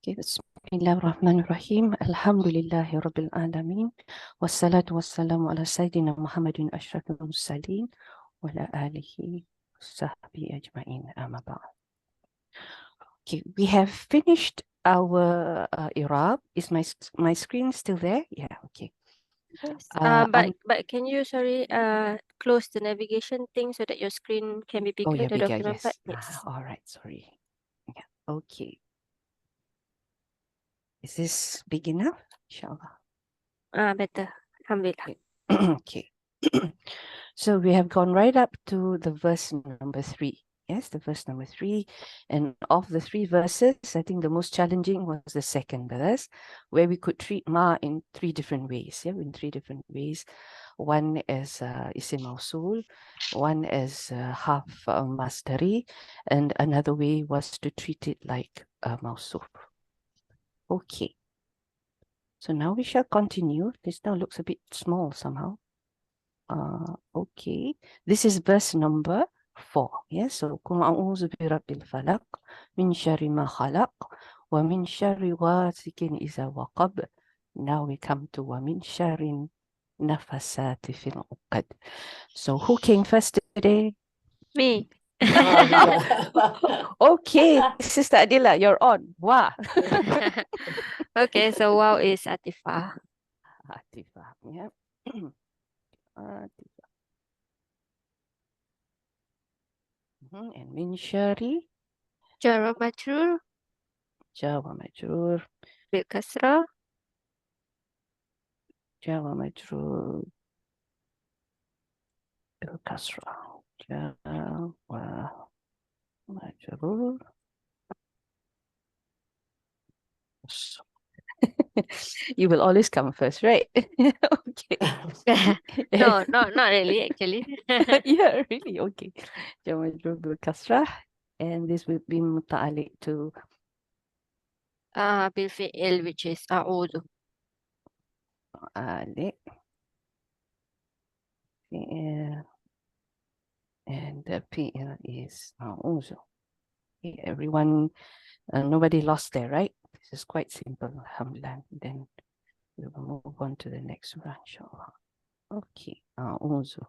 Okay, Bismillahirrahmanirrahim. Alhamdulillahi Rabbil Alameen. Wassalatu wassalamu ala Sayyidina Muhammadin Ashrafil Mursaleen wa ala alihi sahbihi ajma'in amma ba'd. Okay, we have finished our Iraab. Is my screen still there? Yeah, okay. Yes. I'm But can you close the navigation thing so that your screen can be bigger, yeah, the bigger, document part? yes. Yes. All right, sorry. Yeah, okay. Is this big enough? Inshallah. Better. Alhamdulillah. Okay. So we have gone right up to the verse number 3. Yes, the verse number 3. And of the 3 verses, I think the most challenging was the second verse, where we could treat ma in 3 different ways. Yeah, in 3 different ways. One as isim mausul, one as half masdari, and another way was to treat it like mausuf. Okay. So now we shall continue. This now looks a bit small somehow. Okay, this is verse number 4. Yes, so Qul a'udhu bi rabbil falaq min sharri ma khalaq wa min sharri ghasikin iza waqab. Now we come to wa min sharri nafasati fil uqad. So who came first today? Me. Okay, Sister Adila, you're on. Wow. Okay, so wow is Atifah. Atifah, yeah. Atifah. And min sharri Jar majrur Jawa majrur. bil kasrah. Jawa majrur bil kasra. Jawa majrur. You will always come first, right? Okay. No, not really actually. Yeah, really. Okay. Jawa majrur bil kasra. And this will be muta'alliq to Bil fi'il, which is a'udhu. alik. And the PL is a'udhu. Okay, everyone, nobody lost there, right? This is quite simple, alhamdulillah. Then we will move on to the next one, inshallah. Okay, a'udhu.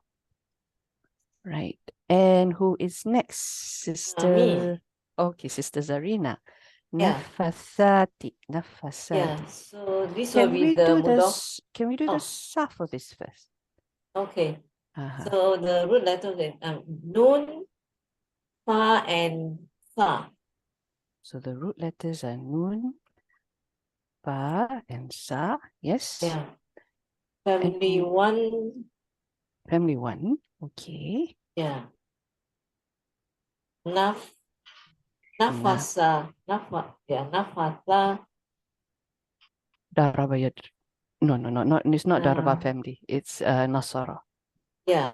Right. And who is next? Sister. Me. Okay, Sister Zarina. Yeah. Nafasati. Yeah, Nafasati. so this will Can be we the do mudaf. this? Can we do the Oh. sa for this first? Okay, Uh-huh. so the root letter is nun, fa, and sa. So the root letters are nun, fa, and sa. Yes. Yeah. Family And one. family 1. Okay. Yeah. Nafasa. Nafasa. Darabayat. No, it's not Daraba Uh, family. It's Nasara. Yeah.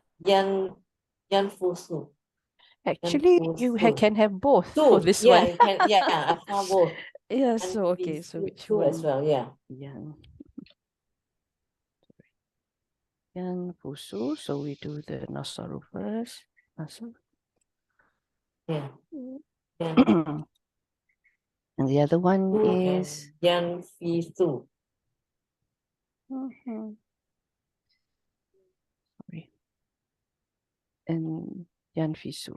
Yanfusu. Actually, you Yanfusu. can have both Two. for this Yeah, one. you can. Yeah, I found both. Yeah, so okay, so which Two one? as well. Yeah. Yan Fusu. So we do the Nasaru first. Nasaru. Yeah. And the other one is Yanfisu. Sorry. And Yanfisu.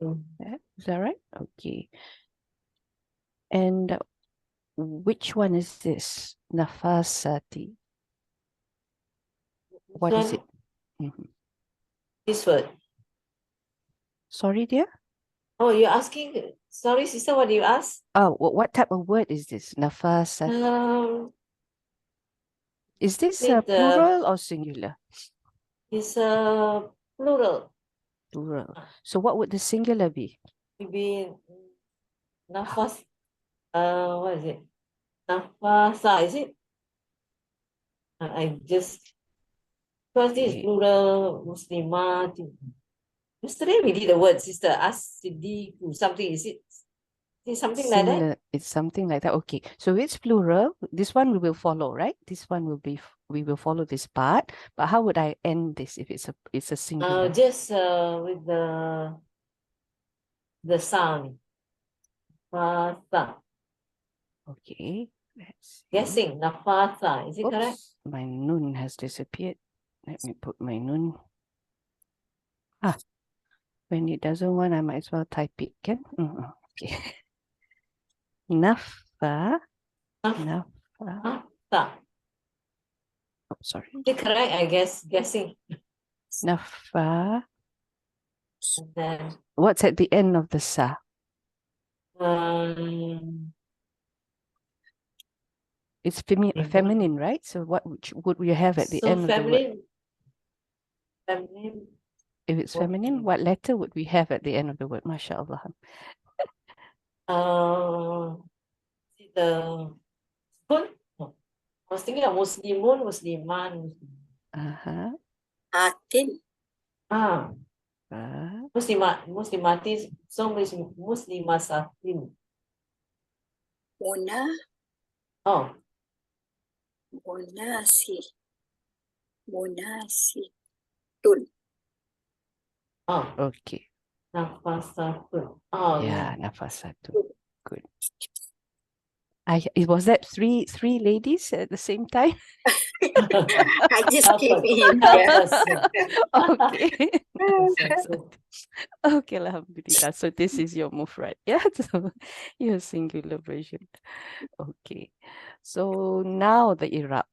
Yeah, is that right? Okay. And which one is this? Nafasati. What is it? This word. Sorry, dear? Oh, you're asking. Sorry, sister, what do you ask? Oh, what type of word is this? Nafasati. Is this a plural or singular? It's a plural. Plural. So what would the singular be? Maybe nafas. What is it? Nafasa, is it? I just because this is plural Muslimah. Yesterday we did the word, sister. Ask Siddiq something. Is it Is it something like that? Similar, it's something like that. Okay, so it's plural. This one we will follow, right? This one will be, we will follow this part. But how would I end this if it's a singular? Just with the sound. Nafasa. Okay, let's see. Guessing. Nafasa. Is it correct? Oops, my noon has disappeared. Let me put my noon. Ah, when it doesn't want, I might as well type it. Can? Okay. Nafa. Nafa. Nafasa. Oh, sorry. Is it correct? I guess. Guessing. Nafa. And then What's at the end of the sa? It's feminine, right? So what would we have at the so end of the word? Feminine. If it's feminine, Okay. what letter would we have at the end of the word? MashaAllah. The spoon? No. I was thinking of Muslimun, Musliman. Uh-huh. Atin. Muslimatis. So Muslimasatin. Muna. Oh, Munasi. Munasi. Tun. oh, Okay. Nafasatun. Oh, Yeah, nafasatu. Good. Was that three ladies at the same time? I just came in. Okay. Nafasatun. Okay, alhamdulillah. So this is your mufrad, yeah? So your singular version. Okay. So now the Iraab.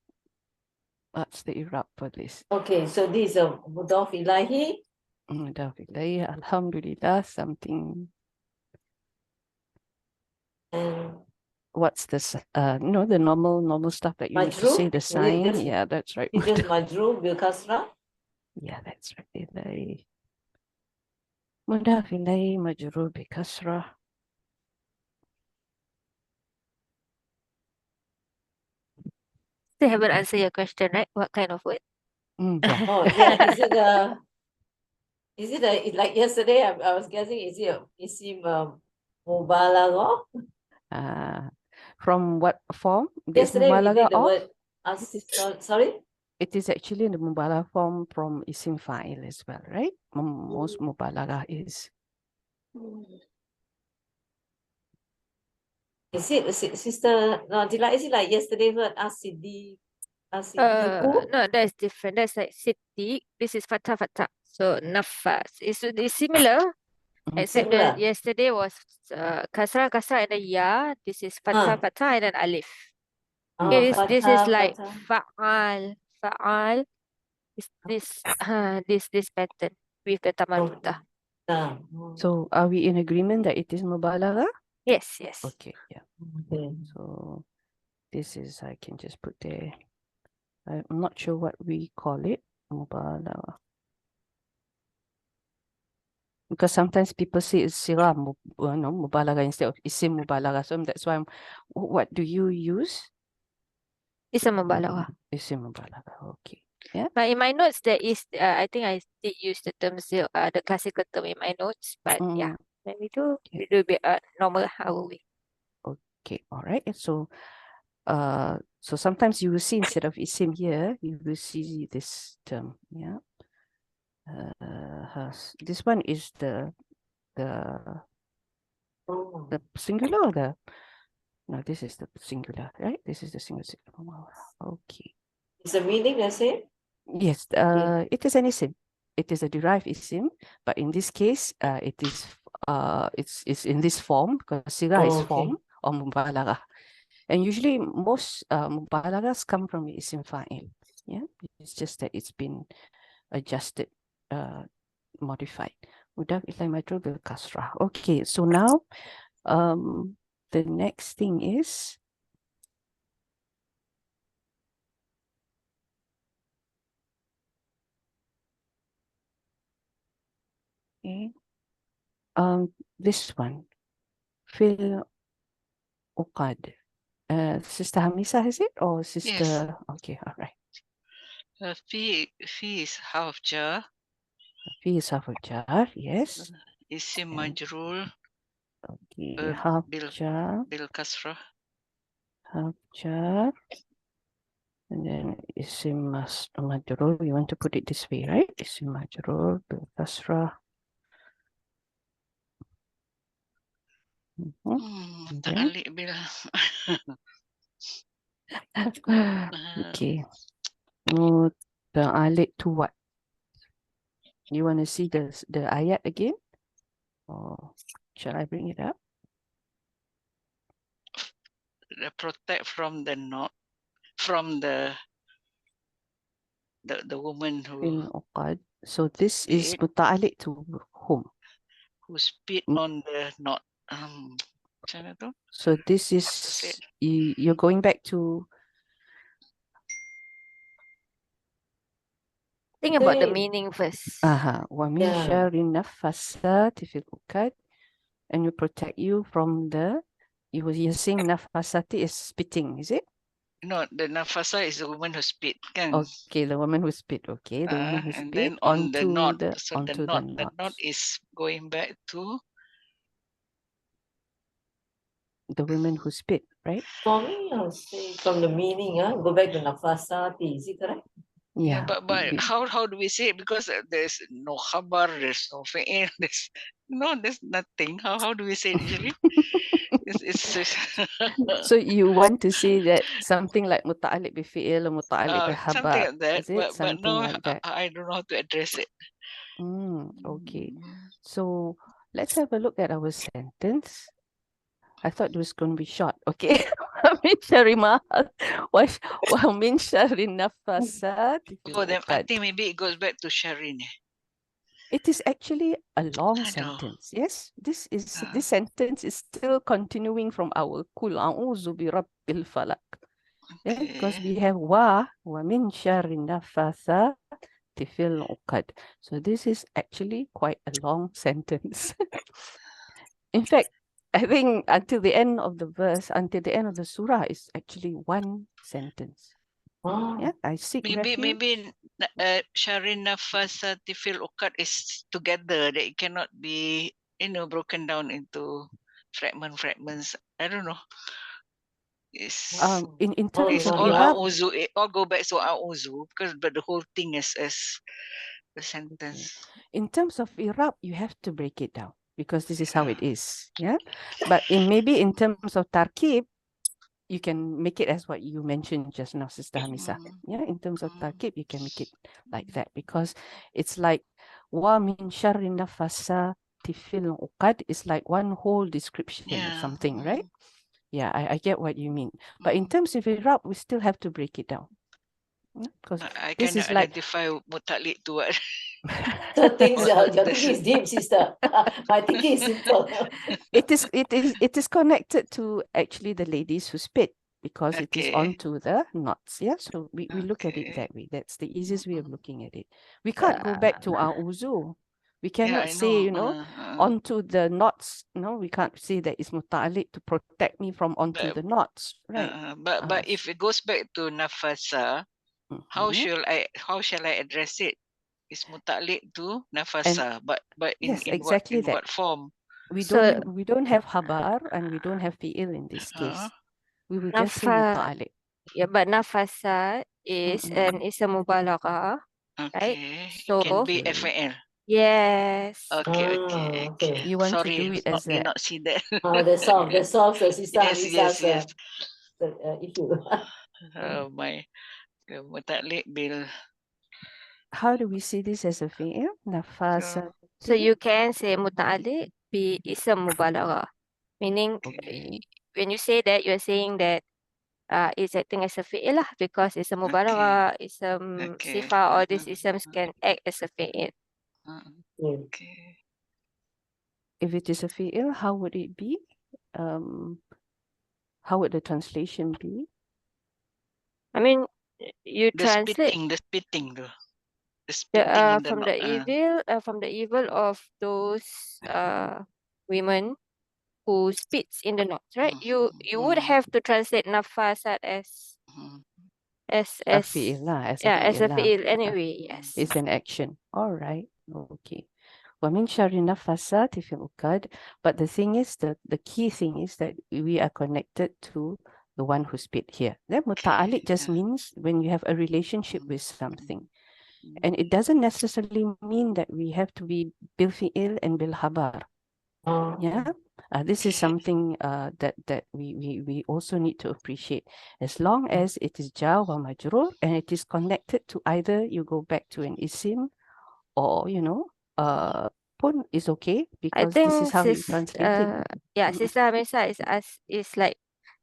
What's the Iraab for this? Okay, so this is a Mudaf Ilahi. Alhamdulillah, something. And What's this? No, the normal stuff that you need to say, Majrur. the sign. Yeah, that's right. It's just Majrur bil Kasra. Yeah, that's right. Ilahi. Mudaf ilayhi majrur bi kasrah. Still haven't answered your question, right? What kind of word? Yeah. Oh, yeah. Is it like yesterday? I was guessing. Is it Isim Mubalaghah? From what form? This Yesterday we mubalaghah did the of? word. Sorry. It is actually the mubalaghah form from isim fa'il as well, right? Most mubalaghah is. Is it sister? No, is it like yesterday word Asidi? No, that's different. That's like Siddiq. This is Fatah Fatah. So Nafas. It's similar, except Similar. that yesterday was Kasra Kasra and then Ya. This is Fatah Fatah and then Alif. This is like Fa'al. Fa'al. This pattern with the Tamarrudah. So are we in agreement that it is mubalaghah? Yes, yes. Okay, yeah. Okay. So this is, I can just put there. I'm not sure what we call it. Mubalaghah. Because sometimes people say it's sirah mubalaghah instead of isim mubalaghah. So that's why what do you use? It's a Mubalaghah. Isim mubalaghah. Okay. Yeah. But in my notes, there is, I think I did use the terms, the classical term in my notes. But yeah, let me do a little bit normal how we. Okay. All right. So, so sometimes you will see instead of isim here, you will see this term. Yeah. This one is the singular or the. No, this is the singular, right? This is the singular. Okay. Is the meaning the same? Yes, it is an isim. It is a derived isim, but in this case, it's in this form because sirah is form or mubalaghah, and usually most mubalaghahs come from isim fa'il. Yeah, it's just that it's been adjusted, modified. Mudaf ilai majrur bil kasrah. Okay, so now, the next thing is. Okay. This one, fil uqad. Sister Hamisa, is it or sister? Yes. Okay, all right. Fi is half jar. Fi is half jar, yes. Isim majrur. Okay, half bil jar, bil kasrah. half jar, and then isim majrur. We want to put it this way, right? Isim majrur bil kasrah. And then Muta'alliq bil okay, muta'alliq to what? You want to see the ayat again, or shall I bring it up? protect from the not from the woman Fil uqad. So this is spit muta'alliq to whom? who spit Mm. on the knot. Macam mana tu? So this is How to say it? you're going back to Think about the Say, meaning first. wa min Yeah. syarri naffasati fil uqad, and will protect you from the you're saying nafasati is spitting, is it? No, the nafasa is the woman who spit, kan? Okay, the woman who spit. Okay, the woman who And spit then on the knot, onto the the knot knots. is going back to The woman who spit, right? For me, I'll say from the meaning, go back to nafasati. Is it correct? yeah, Yeah. but how do we say it? Because there's no khabar, there's no fi'il, there's nothing. How do we say it usually? It's So you want to say that something like muta'alliq bi fi'il or muta'alliq bi something khabar, like that. is it? But Something no, like that. I don't know how to address it. Okay. So let's have a look at our sentence. I thought it was going to be short. Okay. Min syarri ma wa min syarri naffasati fil Oh, then I uqad. think maybe it goes back to Sharin. It is actually a long I know. sentence. Yes, this sentence is still continuing from our kul a'udzu bi rabbil falaq. Yeah, because Okay. we have wa min syarri nafathati fil uqad. So this is actually quite a long sentence. In fact, I think until the end of the verse, until the end of the surah is actually one sentence. Yeah, I seek refuge. Maybe Sharin Nafasati fil uqad is together, that it cannot be broken down into fragments. I don't know. It's In terms it's of all Irab, a'uzu, it all go back to a'uzu but the whole thing is the sentence. in terms of Irab, you have to break it down because this is how it is. Yeah, but maybe in terms of Tarkib, you can make it as what you mentioned just now, Sister Hamisa. Yeah, in terms of Tarkib, you can make it like that because it's like wa min syarri nafasati fil uqad is like one whole description of something, right? Yeah, I get what you mean. But in terms of Irab, we still have to break it down. Because I this cannot is like identify muta'alliq to what. The things, your This- thinking is deep, sister. My thinking is simple. it is connected to actually the ladies who spit because it is Okay. onto the knots. Yeah, so we look at it Okay. that way. That's the easiest way of looking at it. We can't go back to our uzu. We cannot I say, know. onto the knots. No, we can't say that it's muta'alliq to protect me from onto But- the knots, right? But if it goes back to nafasa, how shall I address it? It's muta'alliq to nafasa, but yes, in exactly what form? we So- don't have habar and we don't have fi'il in this case. We will just say muta'alliq. Yeah, but nafasa is an ism mubalagha, right? Okay. So- Can be FAL. Yes. Okay. You want Sorry, to do it as may a not see that. That solves the sister Yes. issue. My muta'alliq bil. how do we see this as a fi'il? Nafasa. So you can say muta'alliq bi ism mubalagha, meaning Okay. when you say that, you're saying that it's acting as a fi'il lah because it's a mubalagha, ism sifa, or these isms can act as a fi'il. Okay. If it is a fi'il, how would it be? How would the translation be? I mean, you The translate spitting though. The spitting in the from knot. the evil of those women who spits in the knots, right? You would have to translate nafasat as A fi'il lah, as a as fi'il a lah. fi'il anyway. Yes. It's an action. All right. Okay. وَمِن شَرِّ النَّفَّاثَاتِ فِي الْعُقَدِ. But the thing is, the key thing is that we are connected to the one who spit here. Then muta'alliq just means when you have a relationship with something. And it doesn't necessarily mean that we have to be bil fi'il and bil habar. Yeah. This is something that we also need to appreciate. As long as it is jar wa majrur and it is connected to either you go back to an isim or pun is okay, I because this think is how you translate it. Sister Hamisa is like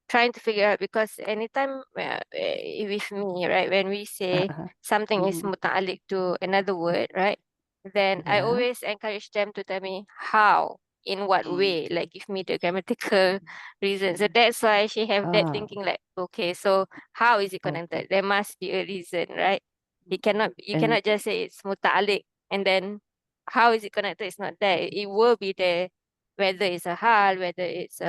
trying to figure out, because anytime with me, right, when we say something is muta'alliq to another word, right, then I Yeah. always encourage them to tell me how, in what way, like give me the grammatical reason. So that's why she have that thinking, like, okay, so how is it connected? There must be a reason, right? You cannot just say it's muta'alliq and then how is it connected? It's not there. It will be there, whether it's a hal, whether it's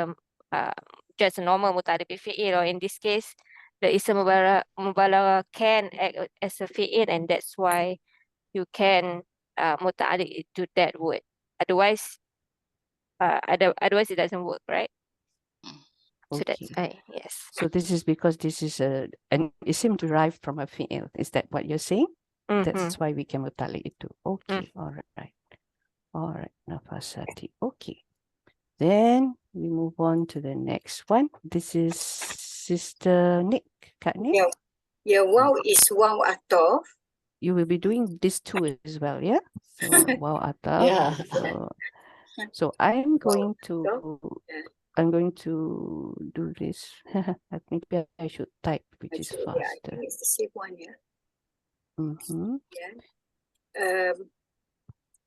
just a normal muta'alliq bi fi'il, or in this case, the ism mubalagha can act as a fi'il, and that's why you can muta'alliq to that word. Otherwise, otherwise it doesn't work, right? So that's Okay. yes. So this is because this is an isim derived from a fi'il. Is that what you're saying? That's why we can muta'alliq it too. Okay. All right. All right. Nafasati. Okay. Then we move on to the next one. This is Sister Nick. Kak Nick. Yeah, wow is wow ataf. You will be doing this too as well, yeah? So wow ataf. Yeah. So I'm going ataf. to do this. Maybe I should type, which is Yeah, I faster. think it's the same one, yeah. Mm-hmm. Yeah.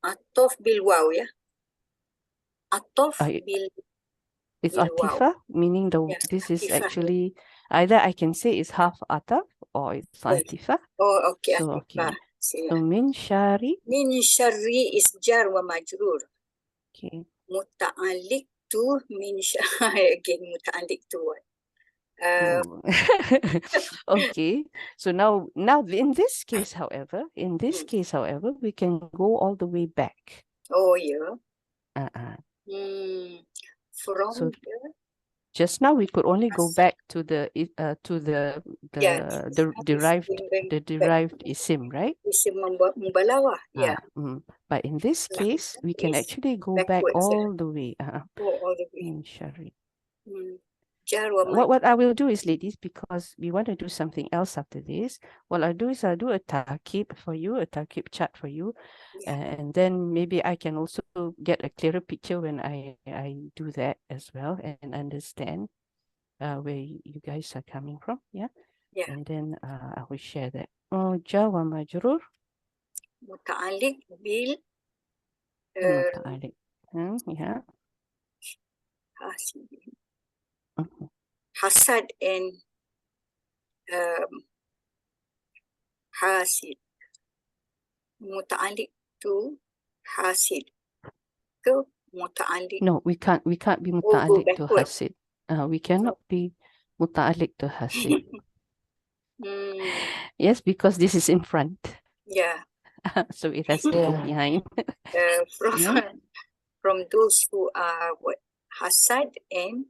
Ataf bil wow, yeah. Ataf bil It's bil wow. atifa, meaning this is Atifah. actually either I can say it's half ataf or it's Yes. atifa. Oh, okay. So Atifah. So min shari. Min syarri is jar wa majrur. Okay. Muta'alliq to min syarri. Again, muta'alliq to what? Okay. So now in this case, however, we can go all the way back. Oh, yeah. From So the just now we could only go back to the derived isim, right? isim mubalawah, yeah. But in this case, we can actually go back backwards, all the way. all the way. Min shari. Jar wa What I will do is, ladies, because we want to do something else after this, what I'll do is I'll do a tarkib for you, a tarkib chart for you. And then maybe I can also get a clearer picture when I do that as well and understand where you guys are coming from. Yeah. And then I will share that. Jar wa majrur. muta'alliq bil Muta'alliq. Yeah. hasad and hasid. Muta'alliq to hasid. Ke muta'alliq. No, we can't be muta'alliq to hasid. We cannot be muta'alliq to hasid. Yes, because this is in front. Yeah. So it has to go behind. From those who are hasad and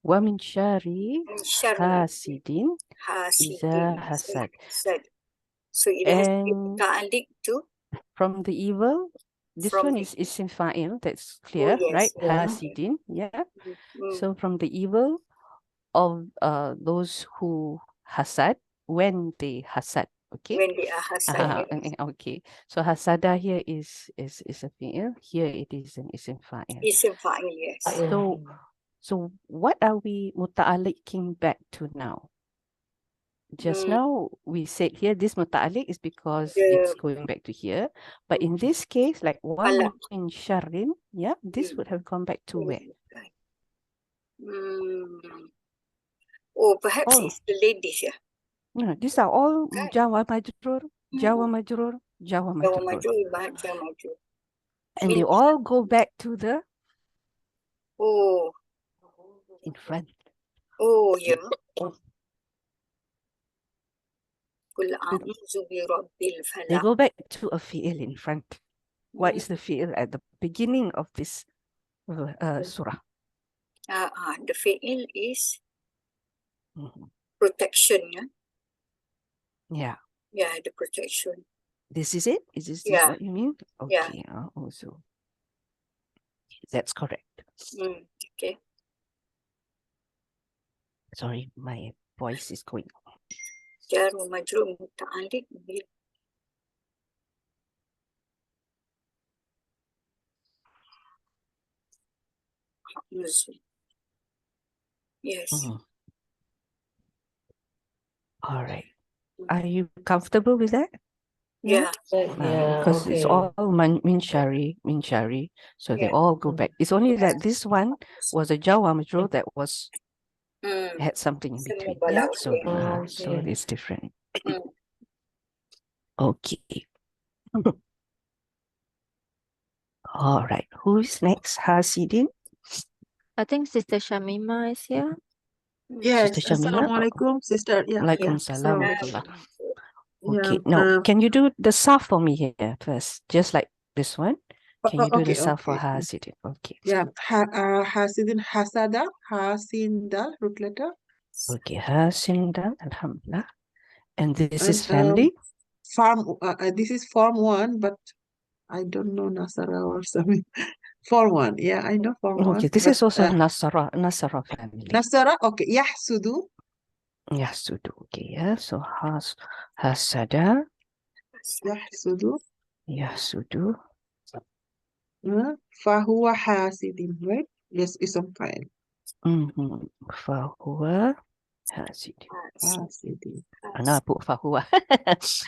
وَمِنْ شَرِّ حَاسِدٍ إِذَا حَسَدَ. So it has to be muta'alliq to from the evil. This one is isim fa'il, that's clear, right? Hasidin, yeah. So from the evil of those who hasad, when they hasad, okay? When they are hasad. Okay. So hasada here is a fi'il. Here it is an isim fa'il. Isim fa'il, yes. So what are we muta'alliqing back to now? Just now we said here this muta'alliq is because it's going back to here. But in this case, like wa min sharrin, yeah, this would have gone back to where? Oh, perhaps it's the ladies, yeah. No, these are all Jawa majrur, Jawa majrur, Jawa majrur. And they all go back to the in front. Oh, yeah. They go back to a fi'il in front. What is the fi'l at the beginning of this surah? The fi'il is Mhm. protection, yeah? Yeah. Yeah, the protection. This is it? Is this Yeah. what you mean? Yeah. Okay. Also, that's correct. Okay. Sorry, my voice is going. Jar wa majrur muta'alliq bil nuzul. Yes. All right. Are you comfortable with that? Yeah. Because it's all min shari, so they Yeah. all go back. It's only that this one was a jawa majrur that was had something in Semua between. Yeah, balau, so yeah. so it's different. Mm. Okay. All right. Who is next? Hasidin? I think Sister Shamima is here. Yes, Sister Shamima? Assalamualaikum, sister. Yeah. Waalaikumsalam So, warahmatullah. yeah. Okay. Now, can you do the Sarf for me here first? Just like this one. Can you do the Sarf for Hasidin? Okay. Yeah. Hasidin, Hasada, Hasinda, root letter. Okay. Hasinda, alhamdulillah. And this is And, family? this is form 1, but I don't know Nasara or something. Form 1. Yeah, I know form 1. Okay. This is also Nasara family. Nasara, okay. Yahsudu. Yahsudu. Okay. Yeah. So Hasada. Yahsudu. Yahsudu. Fahuwa Hasidin, right? Yes, it's on file. Fahuwa Hasidin. Hasidin. No, I put Fahuwa.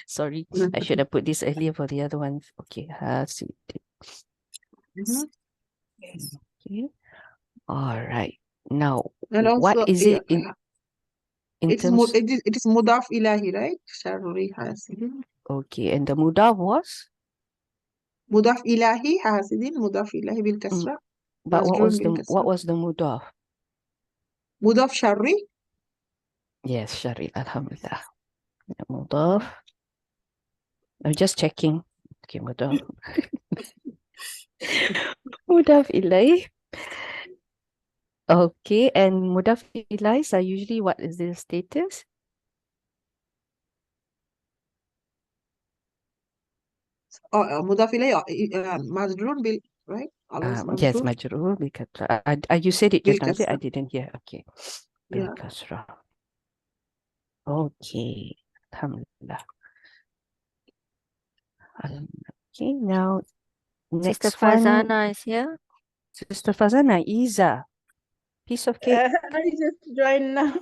Sorry, I should have put this earlier for the other one. Okay, Hasidin. Yes. Okay. All right. Now, And also, what is it in terms? It is mudaf ilahi, right? Sharri Hasidin. Okay, and the mudaf was? Mudaf ilahi Hasidin. Mudaf ilahi bil kasra. But what was the kasra. mudaf? Mudaf sharri. Yes, Shari. Alhamdulillah. Mudaf. I'm just checking. Okay, mudaf. Mudaf ilai. Okay, and mudaf ilais are usually what is their status? Mudaf ilahi majrur bil, right? Always Yes, majrur. majrur because you said it just now. I didn't hear. Okay, bil Yeah. kasra. Okay, alhamdulillah. Okay, now next Sister one. Fazana is here. Sister Fazana, Iza, piece of cake. I just joined now.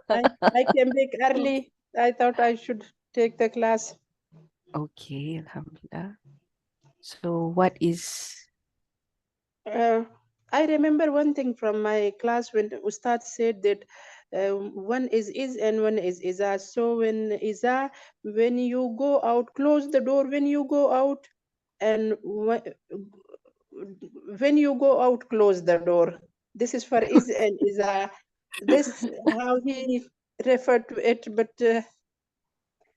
I came back early. I thought I should take the class. Okay, alhamdulillah. So what is? I remember one thing from my class when Ustad said that one is and one is iza. So when iza, when you go out, close the door when you go out, and when you go out, close the door. This is for is and iza. This how he referred to it, but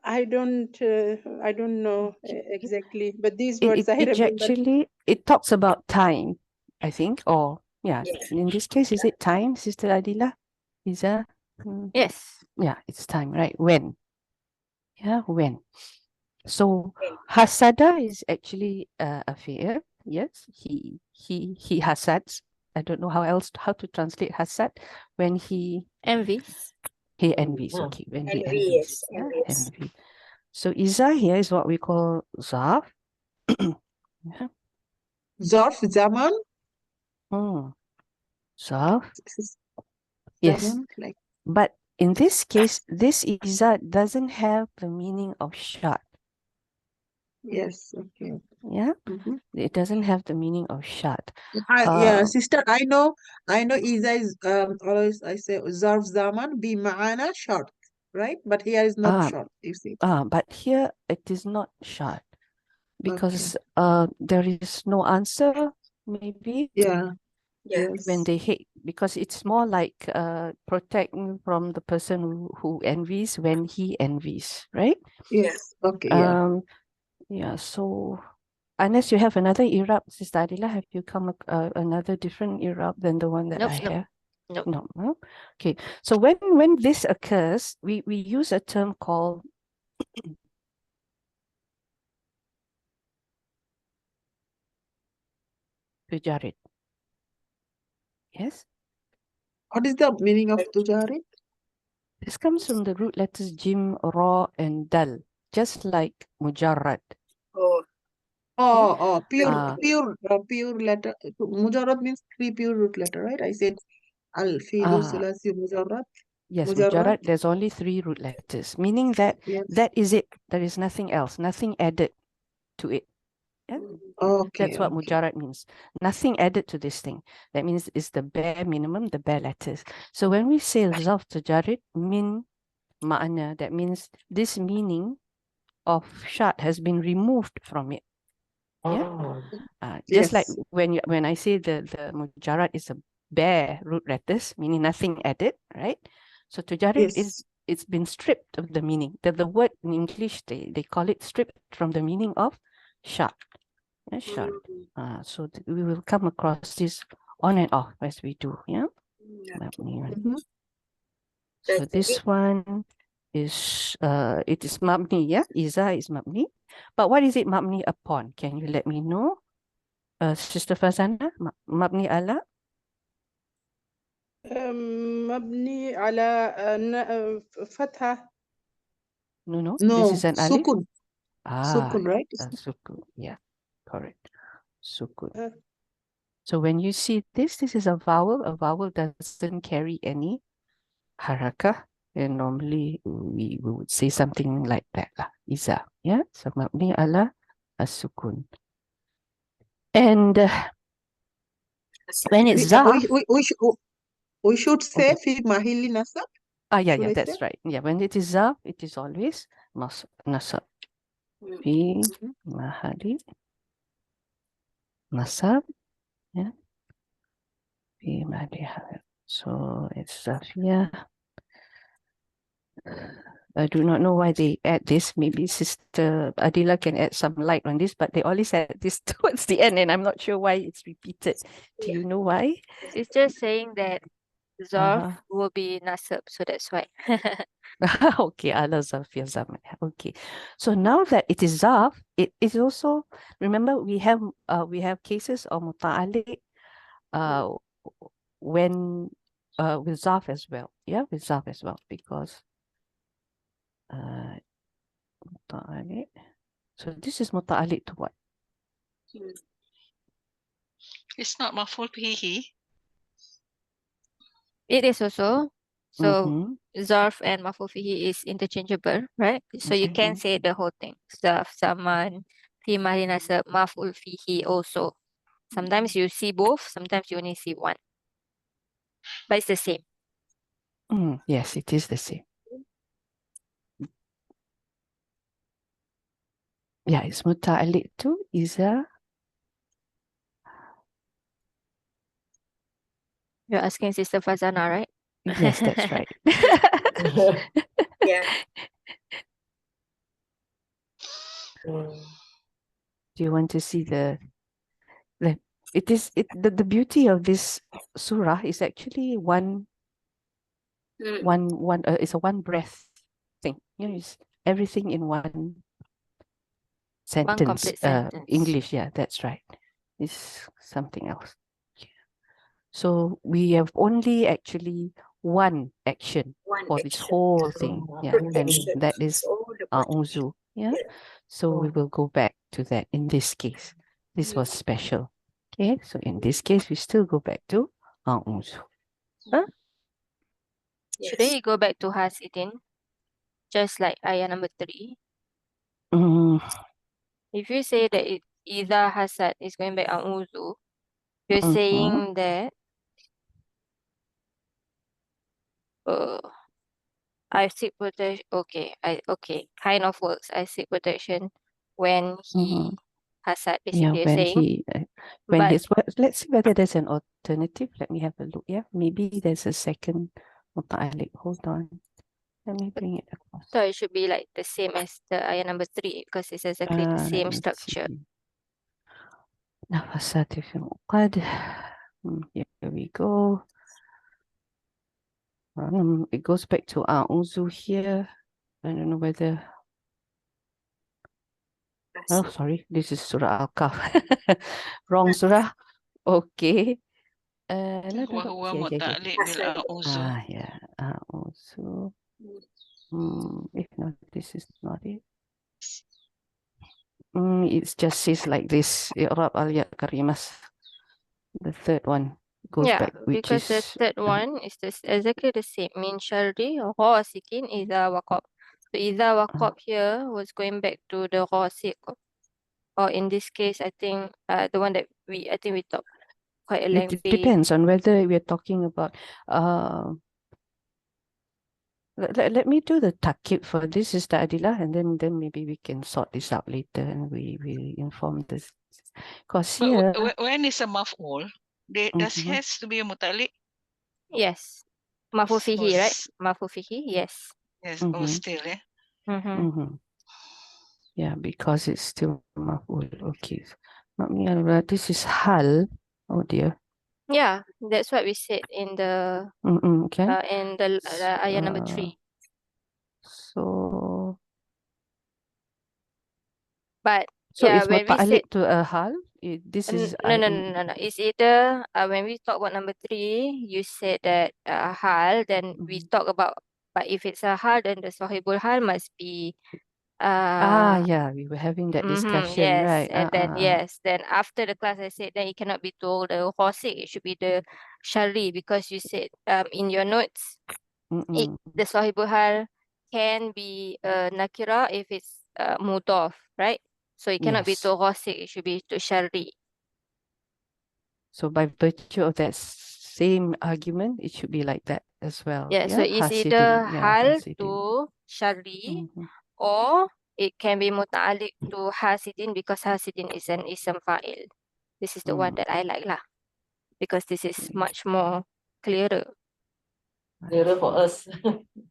I don't know exactly. But these words I remember. Actually, it talks about time, I think. Or yeah, in this case, is it time, Sister Adila? Iza? Yes. Yeah, it's time, right? When? Yeah, when? So hasada is actually a fi'l. Yes, he hasads. I don't know how to translate hasad when he envies. He envies. Okay, when he Envious. envies. Envy. So iza here is what we call zarf. Yeah. Zarf zaman. Zarf. Yes. Like. But in this case, this iza doesn't have the meaning of shart. Yes, okay. Yeah, it doesn't have the meaning of shart. Yeah, sister, I know Iza is always I say zarf zaman be ma'ana short, right? But here is not short, you see. But here it is not shart because there is no answer, maybe. Yeah. Yes. When they hate, because it's more like protecting from the person who envies when he envies, right? Yes. Okay. Yeah. Yeah. So unless you have another Iraab, Sister Adila, have you come another different Iraab than the one that Nope, I nope, have? nope. No. Okay. So when this occurs, we use a term called tujarid. Yes. What is the meaning of tujarid? This comes from the root letters jim, ra, and dal, just like mujarrad. Pure letter. Mujarrad means 3 pure root letter, right? I said al-fi'lu sulasi mujarrad. Yes, mujarrad, there's only 3 root letters, meaning that that is it. There is nothing else, nothing added to it. Yeah? That's what mujarrad means. Nothing added to this thing. That means it's the bare minimum, the bare letters. So when we say zarf tujarid min ma'ana, that means this meaning of shart has been removed from it. Yeah. Just like when I say the mujarrad is a bare root letters, meaning nothing added, right? So tujarid is it's been stripped of the meaning. The word in English they call it stripped from the meaning of shart. Yeah, shart. So we will come across this on and off as we do. Yeah. So this one is it is mabni, yeah. Iza is mabni. But what is it mabni upon? Can you let me know? Sister Fazana, mabni ala? مبني على فتحة. No. This is an alif. Sukun. Sukun, right? Sukun. Yeah, correct. Sukun. So when you see this is a vowel. A vowel doesn't carry any harakah. And normally we would say something like that. Iza. Yeah. So mabni ala as-sukun. And when it's zarf, we should say fi mahili nasab. Yeah, that's right. Yeah, when it is zarf, it is always nasab. Fi mahali nasab. Yeah. Fi mahali. So it's zafiyah. I do not know why they add this. Maybe Sister Adila can add some light on this, but they always add this towards the end, and I'm not sure why it's repeated. Do you know why? It's just saying that zarf will be nasab, so that's why. Okay, ala zarfiyah zaman. Okay, so now that it is zarf, it is also, remember we have cases of muta'alliq when with zarf as well. Yeah, with zarf as well, because muta'alliq. So this is muta'alliq to what? It's not maf'ul bihi. It is also. So zarf and maf'ul fihi is interchangeable, right? So you can say the whole thing. Zarf, zaman, fi mahali nasab, maf'ul fihi also. Sometimes you see both, sometimes you only see one. But it's the same. Yes, it is the same. Yeah, it's muta'alliq to iza. You're asking Sister Fazana, right? Yes, that's right. Yeah. Do you want to see the beauty of this surah is actually one it's a one breath thing. You know, it's everything in one sentence. One complete sentence. English, yeah, that's right. It's something else. So we have only actually one action for this whole thing. Yeah, and that is a'uzu. Yeah. So we will go back to that in this case. This was special. Okay, so in this case, we still go back to a'uzu. Shouldn't you go back to Hasidin? Just like ayah number 3. If you say that it Iza Hasad is going back a'uzu, you're saying that I seek protection. Okay, kind of works. I seek protection when he hasad. Basically, Yeah, you're saying. Let's see whether there's an alternative. Let me have a look. Yeah, maybe there's a second muta'alliq. Hold on. Let me bring it across. So it should be like the same as the ayah number 3 because it's exactly the same structure. نفسات في العقد. Here we go. It goes back to A'udhu here. I don't know whether. Oh, sorry. This is Surah Al-Kahf. Wrong Surah. Okay. No, Huwa here. muta'alliq bil a'udzu. Yeah. A'udhu. If not, this is not it. It just says like this. Iraab al-ya karimas. The third one goes Yeah, back, which because the is third one is exactly the same. Min syarri ghasikin idha waqab. So idha waqab here was going back to the ghasiq. Or in this case, I think the one that I think we talked quite a it lengthy. depends on whether we're talking about let me do the takib for this is the Adilah, and then maybe we can sort this out later and we inform this. Because But here when is a maf'ul, does has to be a muta'alliq? Yes. Maf'ul fihi, right? s- Maf'ul fihi, yes. Yes, oh still, yeah. Yeah, because it's still maf'ul. Okay. This is hal. Oh dear. Yeah, that's what we said in the Okay. ayah number 3. So But so yeah, it's when we said muta'alliq to a hal. This is no. It's either when we talk about number 3, you said that hal, then we talk about. But if it's a hal, then the sahibul hal must be. Yeah, we were having that discussion, yes, right? and then after the class, I said then it cannot be told the ghasiq. It should be the syarri because you said in your notes, the sahibul hal can be nakira if it's mudaf, right? So it cannot be to ghasiq. It should be to syarri. So by virtue of that same argument, it should be like that as well. Yeah, so it's either hal to syarri or it can be muta'alliq to hasidin because hasidin is an ism fa'il. This is the one that I like lah, because this is much more clearer. Clearer for us.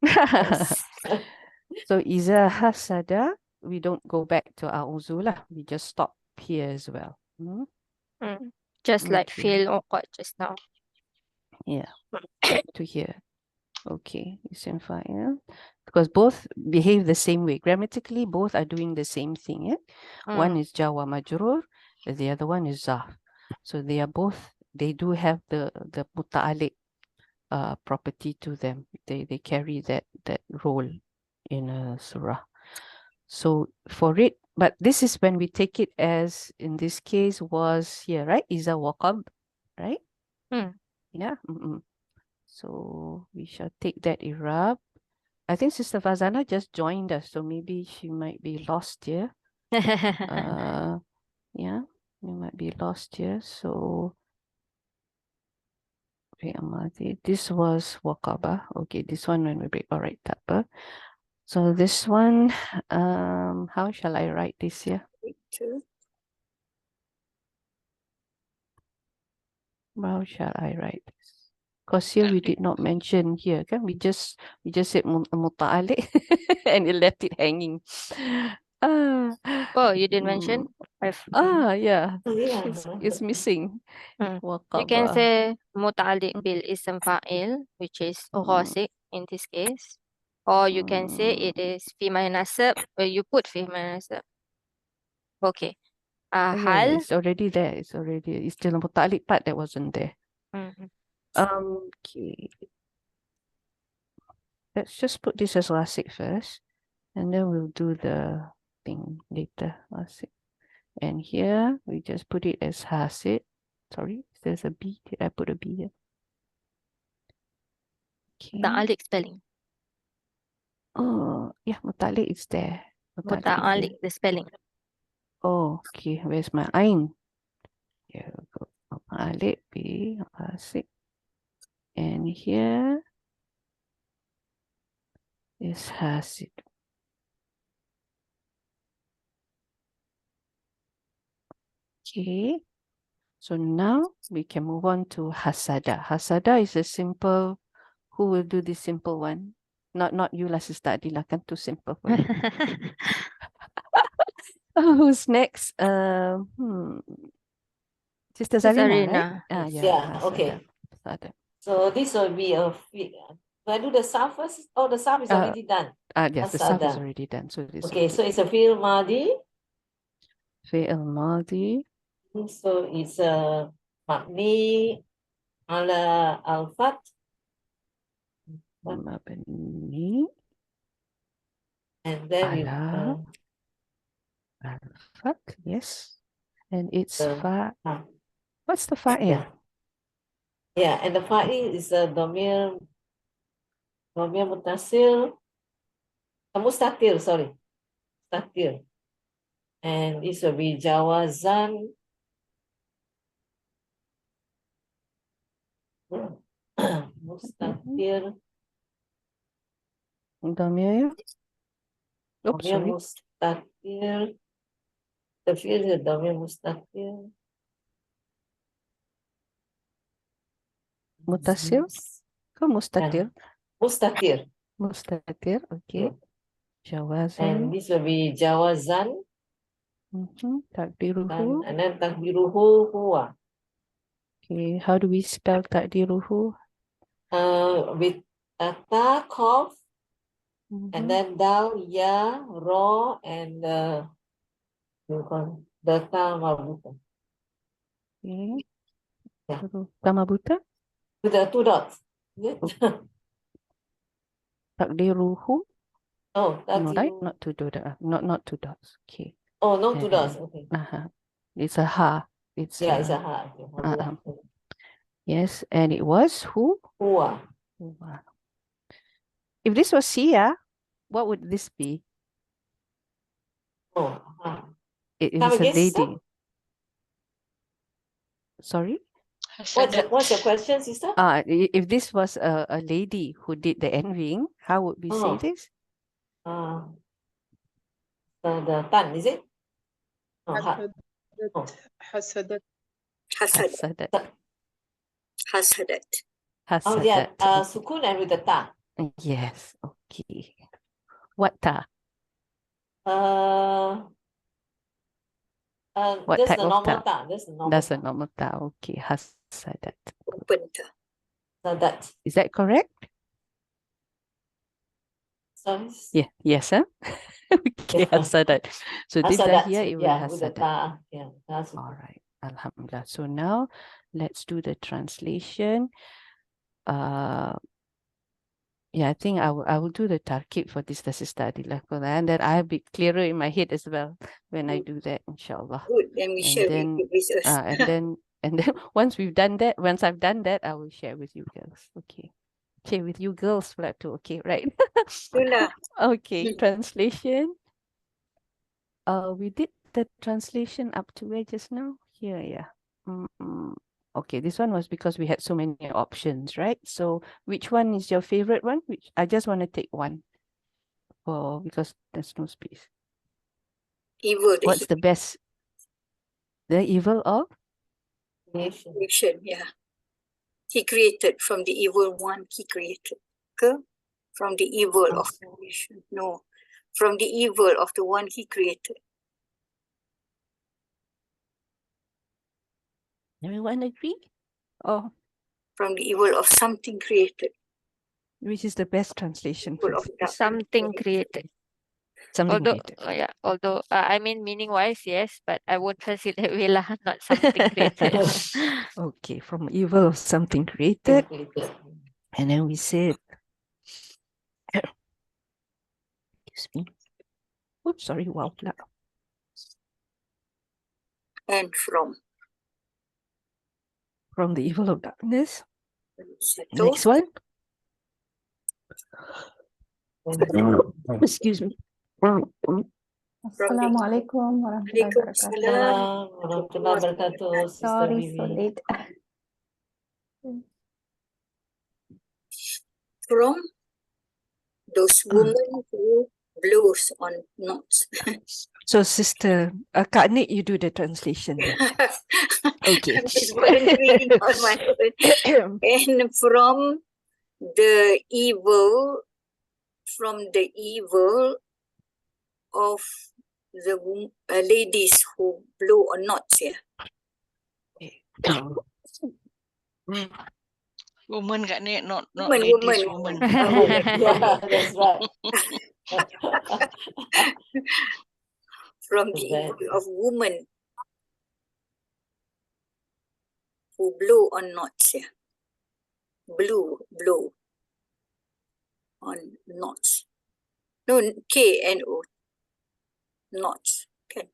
Yes. So iza hasada, we don't go back to a'udhu lah. We just stop here as well. Just like fi'l uqad just now. Yeah. To here. Okay, ism fa'il. Because both behave the same way. Grammatically, both are doing the same thing. Yeah? One is jawa majrur, the other one is zarf. So they do have the muta'alliq property to them. They carry that role in a surah. So for it, but this is when we take it as in this case was here, right? Iza waqab, right? Yeah. So we shall take that Iraab. I think Sister Fazana just joined us, so maybe she might be lost here. Yeah, we might be lost here. So this was Waqaba. Okay, this one when we break. All right, Tapa. So this one, how shall I write this here? How shall I write this? Because here we did not mention here, can we just said muta'alliq and it left it hanging. Oh, you didn't mention? Yeah. It's missing. You can say muta'alliq bil ism fa'il, which is ghasiq in this case. Or you can say it is fi nasab, where you put fi nasab. Okay. Hal. It's already there. It's still a muta'alliq part that wasn't there. Okay. Let's just put this as ghasiq first, and then we'll do the thing later. Ghasiq. And here we just put it as hasid. Sorry, there's a B. Did I put a B here? Okay. Muta'alliq spelling. Oh, yeah, muta'alliq is there. Muta'alliq, the spelling. Oh, okay. Where's my ain? Here we go. Muta'alliq B, hasid. And here is hasid. Okay. So now we can move on to hasada. Hasada is a simple. Who will do this simple one? Not you lah, Sister Adila, kan too simple for you. Who's next? Sister Zarina, right? Zarina. Ah, Yes. yeah. Yeah, okay. Hasadat. So this will be a fit. Do I do the Sarf first? Oh, the Sarf is already done. Yes, the Sarf is Hasada. already done. So this Okay, so it's a fi'l madi. Fi'l Madi. So it's a mabni ala al-fath. Mabni And then we ala al-fath. Yes. And it's fa. What's the fa'il? yeah, and the fa'il is a domir mutasil, mustatir, sorry, mustatir. And this will be jawazan. Mustatir. Damir. Oops, Domir sorry. mustatir. The field is domir mustatir. Mutasil. Ke mustatir? Mustatir. Mustatir. Okay. And Jawazan. this will be jawazan. Takdiruhu. And then takdiruhu huwa. Okay. How do we spell takdiruhu? With ta, kof, and then dal, ya, ro, and the ta marbuta. Okay. Yeah. Tamabuta. With the 2 dots. Takdiruhu. Oh, that's No, right? Not 2 dots. Not 2 dots. Okay. Oh, no 2 dots. Okay. It's a ha. It's yeah, it's a ha. Okay. Yes, and it was who? Huwa. If this was Sia, what would this be? Oh, It Come is a again, sister? lady. Sorry? What's your question, sister? If this was a lady who did the envying, how would we say this? The tan, is it? حسدت Hasadat. Hasadat. Oh, yeah. Hasadat. Sukun and with the ta. Yes. Okay. What ta? What That's type the of normal ta? ta. That's the normal That's ta. a normal ta. Okay. Hasadat. Open ta. Sadat. Is that correct? Sorry. Yeah. Yes, huh? Okay. Hasadat. So this Hasadat. here, it will Yeah, with the hasadat. ta. Yeah. All right. Alhamdulillah. So now let's do the translation. Yeah, I think I will do the tarkib for this study, and then I'll be clearer in my head as well when I do that, inshallah. Good. Then we share with us. And then once I've done that, I will share with you girls. Okay. Share with you girls too. Okay, right? Okay, translation. We did the translation up to where just now? Here, yeah. Okay, this one was because we had so many options, right? So which one is your favorite one? Which I just want to take one because there's no space. Evil. What's the best? The evil of? Creation, yeah. He created from the evil one, he created. Okay? From the evil of creation. No. From the evil of the one he created. Everyone agree? Oh. From the evil of something created. Which is the best translation? Something created. Something created. Although I mean meaning wise, yes, but I won't translate that way lah. Not something created. Okay, from evil of something created. And then we said, excuse me. Oops, sorry, wow. And from the evil of darkness. Settle. Next one. Excuse me. Assalamualaikum warahmatullahi wabarakatuh. Sorry, so late. From those women who blows on knots. So, Sister Kak Nik, you do the translation. Okay. I'm just reading on my own. And from the evil of the ladies who blow on knots, yeah. Woman kat ni, not Woman, ladies, woman. woman. Yeah, that's right. From the Right. evil of woman who blow on knots. Yeah. Blow on knots. No, K-N-O. Knots. Okay.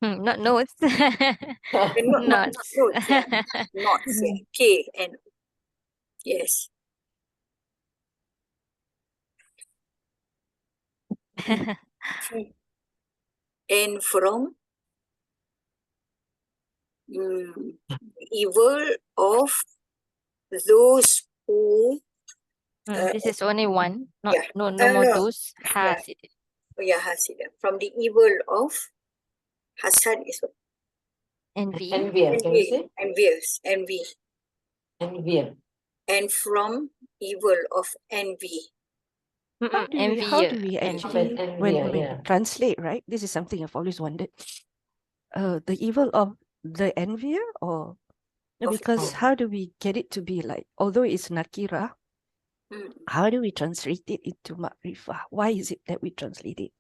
Not notes. Not Knots. knots. Yeah. Knots. Yeah. K-N-O. Yes. And from evil of those who This is only one. Not yeah. no more No. those. Yeah. Hasid. Oh, yeah, Hasidah. From the evil of Hasad is what? Envy. Envious, can you say? Envious. Envy. Envious. And from evil of envy. How do we actually, when we translate, right? This is something I've always wondered. The evil of the envier, or no, because how do we get it to be like, although it's nakira, how do we translate it into ma'rifah? Why is it that we translate it?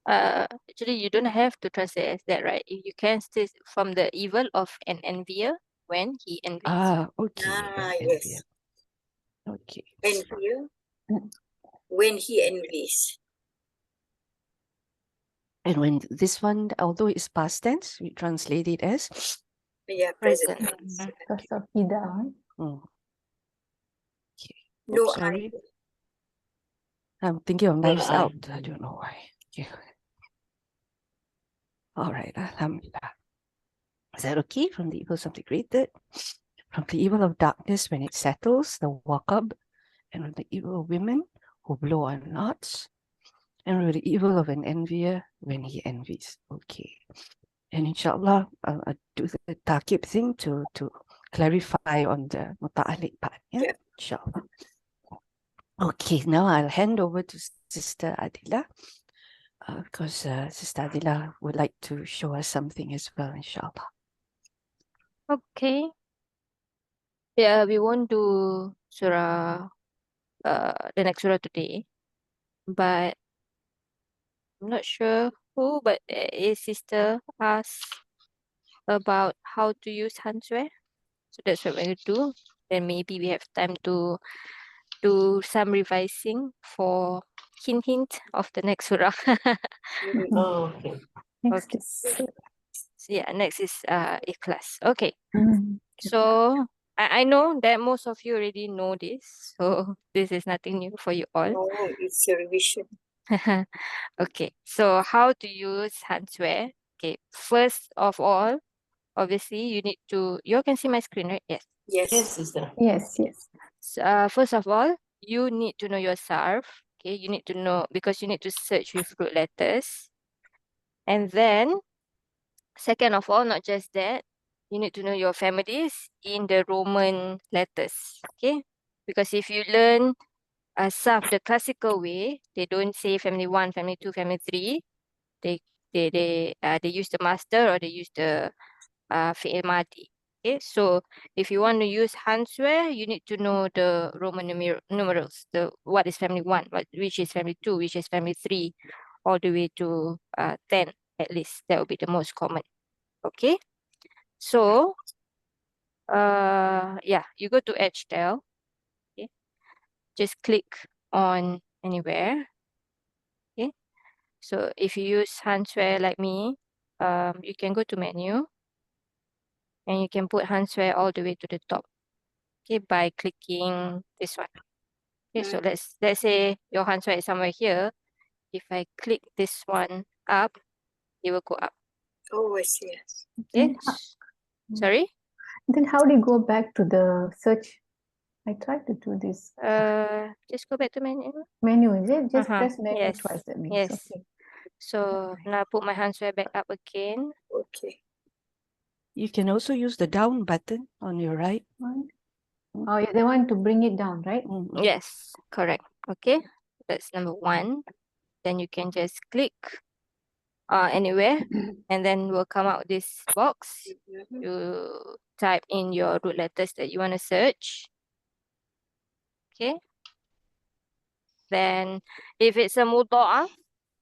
Actually, you don't have to translate as that, right? You can say from the evil of an envier when he envies. Okay. Yes. Okay. Envier when he envies. And when this one, although it's past tense, we translate it as present. Because of Ida. Okay. No, sorry. I'm thinking of Knives Out. I don't know why. Okay. All right. Alhamdulillah. Is that okay? From the evil of something created, from the evil of darkness when it settles, the waqab, and from the evil of women who blow on knots, and from the evil of an envier when he envies. Okay. And inshallah, I'll do the taqib thing to clarify on the muta'alliq part. Yeah? Inshallah. Okay, now I'll hand over to Sister Adila, because Sister Adila would like to show us something as well, inshallah. Okay. Yeah, we won't do surah, the next surah today, but I'm not sure who, but a sister asked about how to use handswear. So that's what we're going to do. Then maybe we have time to do some revising for hint of the next surah. Okay. Okay. So yeah, next is Ikhlas. Okay. So I know that most of you already know this, so this is nothing new for you all. No, it's a revision. Okay, so how to use handswear? Okay, first of all, obviously you need to, you all can see my screen, right? Yes. Yes, sister. Yes. So, first of all, you need to know your Sarf. Okay, you need to know, because you need to search with root letters. And then, second of all, not just that, you need to know your families in the Roman letters. Okay, because if you learn Sarf the classical way, they don't say family 1, family 2, family 3. They use the master, or they use the fi'il madi. Okay, so if you want to use handswear, you need to know the Roman numerals. What is family 1, which is family 2, which is family 3, all the way to 10 at least. That will be the most common. Okay, so yeah, you go to Edgetail. Okay, just click on anywhere. Okay, so if you use handswear like me, you can go to menu, and you can put handswear all the way to the top. Okay, by clicking this one. Okay, so let's say your handswear is somewhere here. If I click this one up, it will go up. Oh, I see. Okay. Sorry? Then how do you go back to the search? I tried to do this. Just go back to menu. Menu, is it? Just press menu Yes. twice, that means. Yes. Okay. So now I put my handswear back up again. Okay. You can also use the down button on your right. Oh, yeah, they want to bring it down, right? Yes, correct. Okay, that's number 1. Then you can just click anywhere, and then will come out this box. You type in your root letters that you want to search. Okay. Then if it's a mudha'af,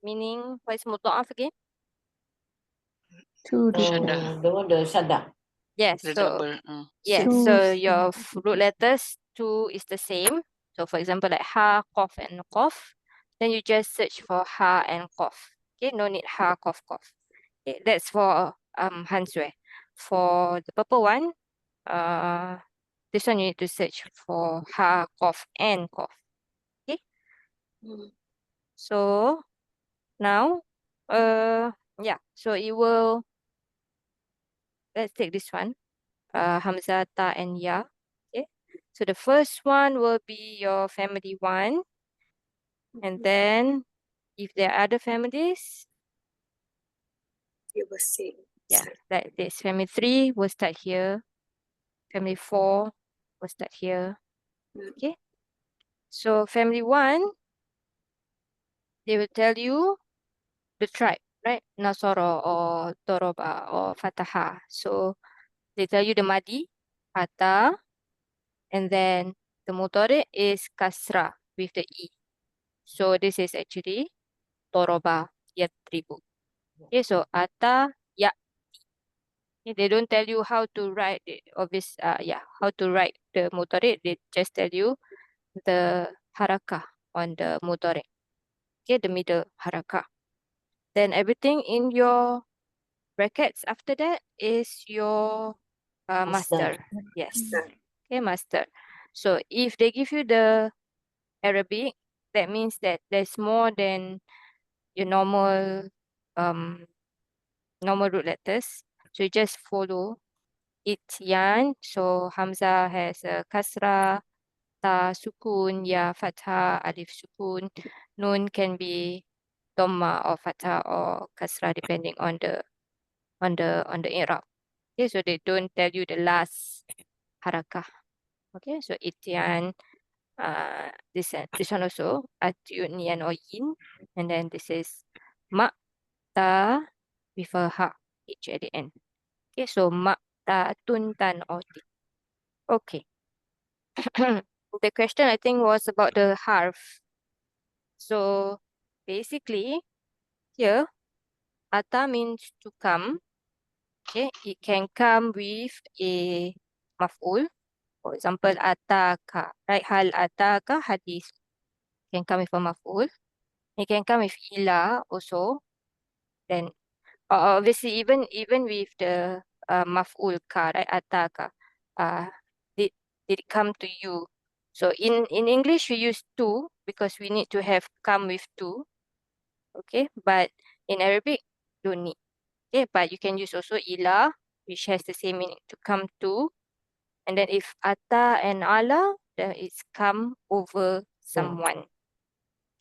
meaning what is mudha'af again? Shadda. The shadda. Yes, The so double. yes, Two so your root letters 2 is the same. So for example, like ha, qaf, and qaf. Then you just search for ha and qaf. Okay, no need ha, qaf, qaf. Okay, that's for Hanswe. For the purple one, this one you need to search for ha, qaf, and qaf. Okay. So now, yeah, so it will, let's take this one, Hamzah, Ta, and Ya. Okay, so the first one will be your family one, and then if there are other families, You will see. yeah, like this, family 3 will start here, family 4 will start here. Okay, so family 1, they will tell you the tribe, right? Nasara or Doroba or Fataha. So they tell you the Madi, Ata, and then the Mudhari is Kasra with the E. So this is actually Doroba Yatribu. Okay, so Ata, Ya. Okay, they don't tell you how to write it, how to write the Mudhari. They just tell you the harakah on the Mudhari. Okay, the middle harakah. Then everything in your brackets after that is your master. Yes. Okay, master. So if they give you the Arabic, that means that there's more than your normal root letters. So you just follow Ityan. So Hamzah has a kasra, ta sukun, ya fathah, alif sukun. Nun can be dhamma or fathah or kasra depending on the Iraab. Okay, so they don't tell you the last harakah. Okay, so Ityan, this one also atun, yan, or yin, and then this is ma, ta with a ha, h at the end. Okay, so ma, ta, tun, tan, or ti. Okay. The question I think was about the harf. So basically here ata means to come. Okay, it can come with a maf'ul. For example, ataka, right? Hal ataka hadis can come with a maf'ul. It can come with ila also. Then obviously even with the maf'ul ka, right? Ataka. Did it come to you? So in English we use to because we need to have come with to. Okay, but in Arabic don't need. Okay, but you can use also ila, which has the same meaning, to come to. And then if ata and ala, then it's come over someone.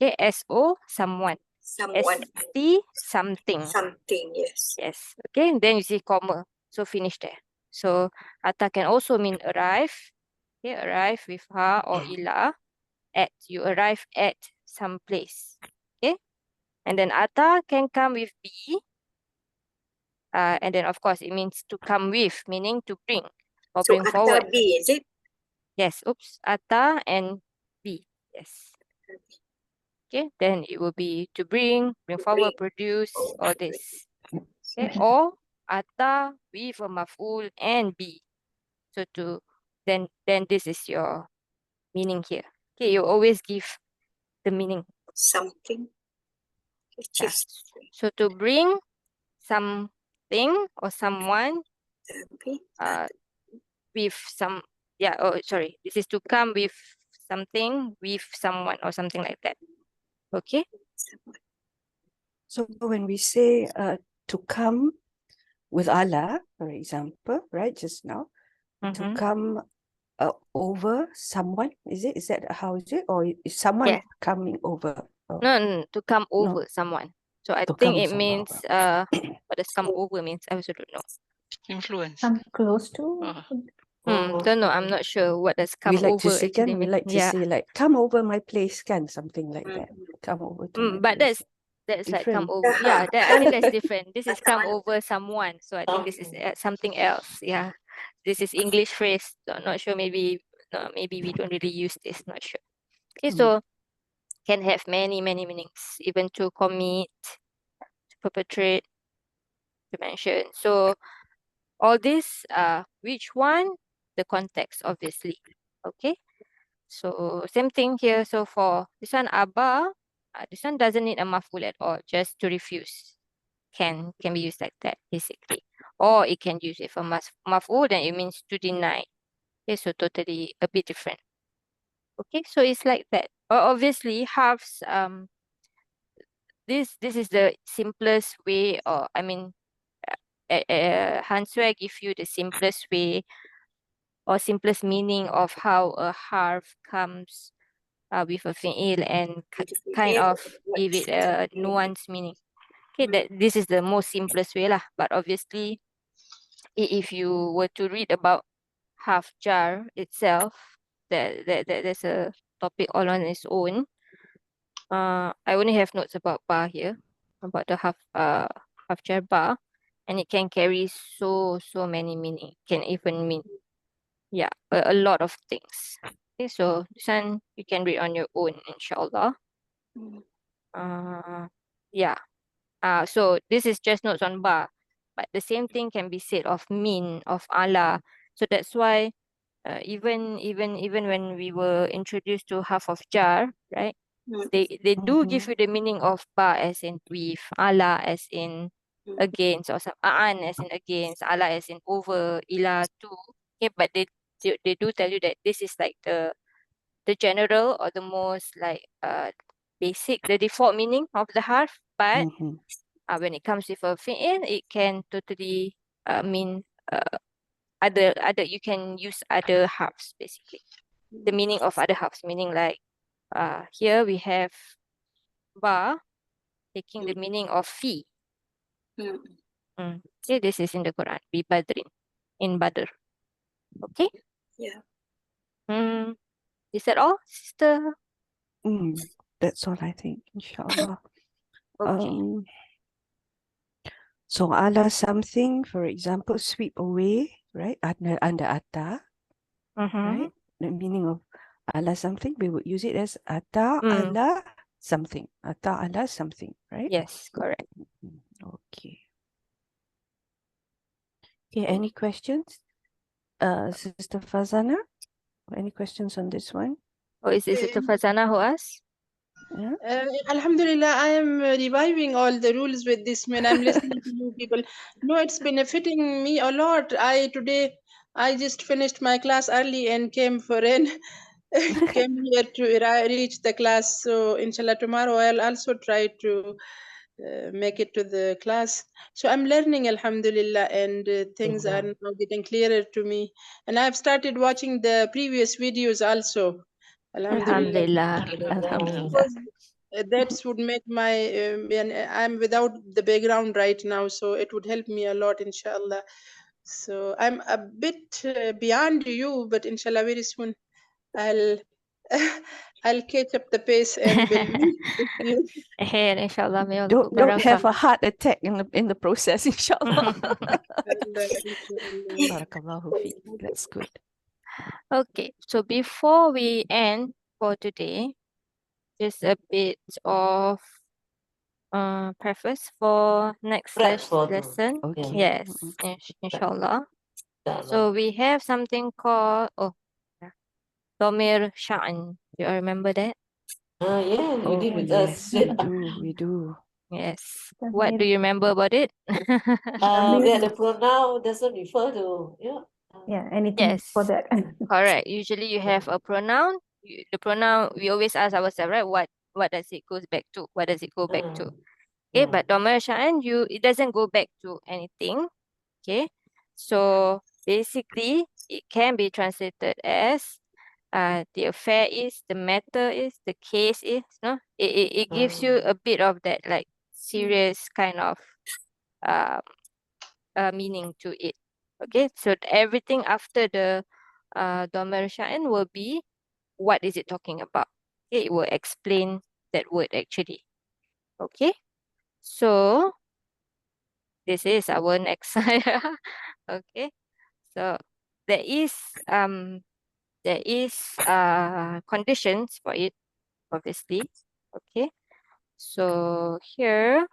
Okay, S-O, someone. Someone. S-T, something. Something, yes. Yes. Okay, then you see comma. So finish there. So ata can also mean arrive. Okay, arrive with ha or ila. At, you arrive at some place. Okay, and then ata can come with be. And then of course it means to come with, meaning to bring or So bring forward. Ata B, is it? Yes, oops, ata and be. Yes. Okay, then it will be to bring forward, produce, all this. Okay, or ata with a maf'ul and be. So then this is your meaning here. Okay, you always give the meaning. Something. Yeah. So to bring something or someone with some, this is to come with something with someone or something like that. Okay. So when we say to come with Allah, for example, right, just now, to come over someone, is that how is it? Or is someone coming over? No, to come over someone. So I think it means, what does come over means? I also don't know. Influence. Come close to. Don't know. I'm not sure what does come over actually mean. We like to say like, come over my place, can something like that. Come over to my But place. That's like come different. over. Yeah, that I think that's different. This is That's come one. over someone. So I think this is Okay. something else. Yeah, this is English phrase. Not sure. Maybe no, maybe we don't really use this. Not sure. Okay, Mm. so can have many meanings, even to commit, to perpetrate, to mention. So all this, which one? The context, obviously. Okay. So same thing here. So for this one, aba, this one doesn't need a maf'ul at all. Just to refuse can be used like that, basically. Or it can use it for maf'ul, then it means to deny. Okay, so totally a bit different. Okay, so it's like that. Obviously, halves. This is the simplest way, or I mean, Hansway give you the simplest way or simplest meaning of how a harf comes with a fi'il and kind of give it a nuanced meaning. Okay, that this is the most simplest way lah. But obviously, if you were to read about half jar itself, there's a topic all on its own. I only have notes about bar here, about the half jar bar, and it can carry so many meaning. Can even mean a lot of things. Okay, so this one you can read on your own, inshallah. Yeah. So this is just notes on ba, but the same thing can be said of min, of ala. So that's why even when we were introduced to half of jar, right? They do give you the meaning of ba as in with, ala as in against, or some an as in against, ala as in over, ila to. Okay, but they do tell you that this is like the general or the most like basic, the default meaning of the harf. But when it comes with a fi'il, it can totally mean other you can use other harfs, basically. The meaning of other harfs, meaning like here we have ba taking the meaning of fi. Okay, this is in the Quran. Bi badrin, in Badr. Okay. Yeah. Is that all, sister? That's all I think, inshallah. Okay. So ala something, for example, sweep away, right? Under ata, right? The meaning of ala something, we would use it as ata ala something. Ata ala something, right? Yes, correct. Okay. Okay, any questions? Sister Fazana, any questions on this one? Or is it Sister Fazana who asked? Yeah. Alhamdulillah, I am reviving all the rules with this when I'm listening to you people. No, it's benefiting me a lot. Today I just finished my class early and came came here to reach the class. So inshallah tomorrow I'll also try to make it to the class. So I'm learning, alhamdulillah, and things are now getting clearer to me. And I've started watching the previous videos also. Alhamdulillah. Alhamdulillah. Because that would make my I'm without the background right now, so it would help me a lot, inshallah. So I'm a bit beyond you, but inshallah very soon I'll I'll catch up the pace and believe with you. Ahead, inshallah. May Allah Don't put have barakah. a heart attack in the process, inshallah. Inshallah. Barakallahu fi. That's good. Okay, so before we end for today, just a bit of preface for next lesson. Okay. Yes, inshallah. So we have something called Domir Sha'an. Do you remember that? Yeah, you did with us. Yes, we do. Yes. What do you remember about it? That the pronoun doesn't refer to, Yeah, anything for Yes, that. correct. Usually you have a pronoun. The pronoun, we always ask ourselves, right? What does it goes back to? What does it go back to? Okay, but Domir Sha'an, it doesn't go back to anything. Okay, so basically it can be translated as the affair is, the matter is, the case is, no? It gives you a bit of that like serious kind of meaning to it. Okay, so everything after the Domir Sha'an will be what is it talking about. Okay, it will explain that word actually. Okay, So this is our next ayah. Okay. So there is conditions for it, obviously. Okay. So here,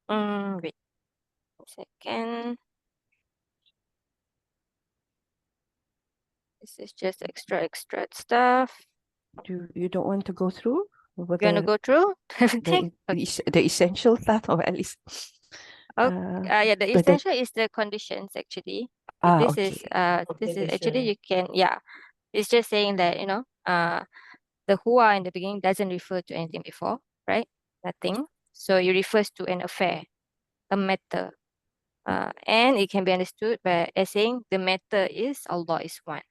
wait a second. This is just extra stuff. You don't want to go through what You want to go through everything? the essential stuff, or at least Yeah, the but essential is the conditions actually. This okay. is actually you can, yeah. It's just saying that, the huwa in the beginning doesn't refer to anything before, right? Nothing. So it refers to an affair, a matter. And it can be understood by as saying the matter is Allah is one.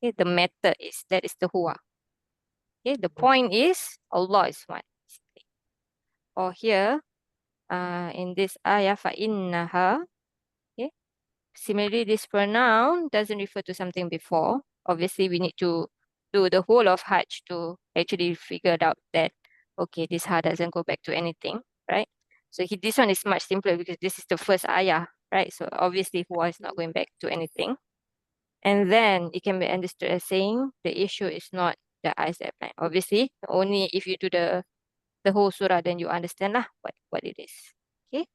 Okay, the matter is, that is the huwa. Okay, the point is Allah is one. Basically. Or here, in this ayah, فَإِنَّهَا, okay, similarly, this pronoun doesn't refer to something before. Obviously, we need to do the whole of Hajj to actually figure out that, okay, this ha doesn't go back to anything, right? So this one is much simpler because this is the first ayah, right? So obviously, huwa is not going back to anything. And then it can be understood as saying the issue is not the eyes that blind. Obviously, only if you do the whole surah, then you understand lah what it is. Okay.